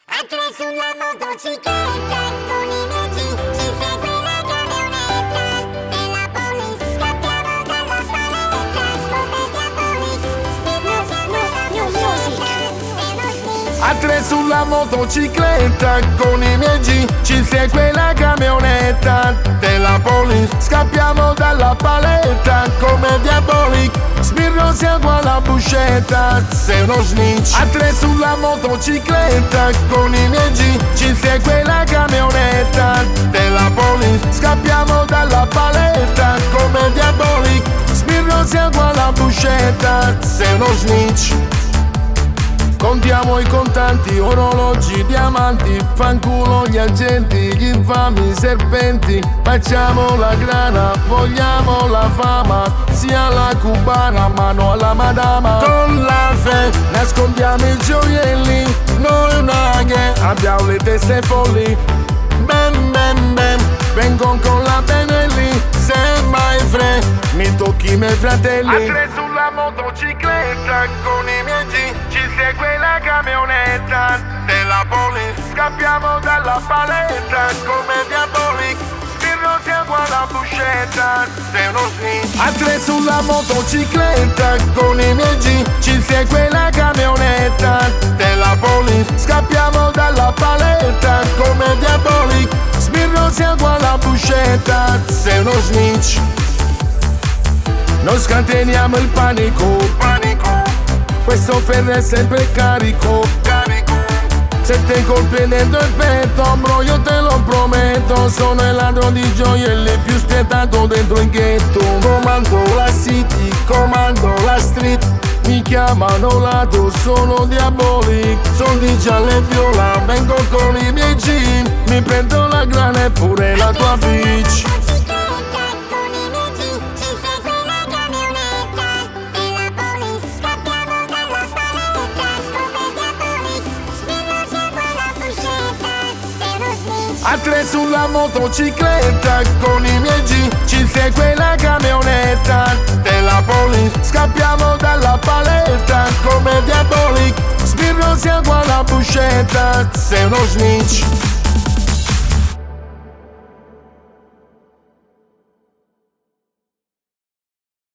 A tre sulla motocicletta con i miei G ci segue la camionetta della police. Scappiamo dalla paletta come diabolic. New music. A tre sulla motocicletta con i miei G ci segue la camionetta della police. Scappiamo dalla paletta come diabolic. Sbirro siamo alla buscetta, sei uno snitch. A tre sulla motocicletta con i miei G ci segue la camionetta della police. Scappiamo dalla paletta come diabolic. Sbirro siamo alla buscetta, sei uno snitch. Contiamo i contanti, orologi, diamanti, fanculo gli agenti, gli infami, i serpenti. Facciamo la grana, vogliamo la fama, sia la cubana, mano alla madama. Con la fe nascondiamo i gioielli, noi una gang, abbiamo le teste folli. Bam bam bam, vengo con la Benelli, sei my friend, mi tocchi i miei fratelli. A tre sulla motocicletta con i miei G ci segue la camionetta della police. Scappiamo dalla paletta come diabolic. Sbirro siamo alla buscetta, sei uno snitch. A tre sulla motocicletta con i miei G ci segue la camionetta della police. Scappiamo dalla paletta come diabolic. Sbirro siamo alla buscetta, sei uno snitch. Noi scateniamo il panico, questo ferro è sempre carico. Sette colpi dentro il petto, bro, io te lo prometto. Sono il ladro di gioielli più spietato dentro il ghetto. Comando la city, comando la street. Mi chiamano ladro, sono diabolic. Soldi gialli e viola, vengo con i miei jeans. Mi prendo la grana e pure la tua bitch. A tre sulla motocicletta con i miei G ci segue la camionetta della police. Scappiamo dalla paletta come diabolic. Sbirro siamo alla buscetta, sei uno snitch.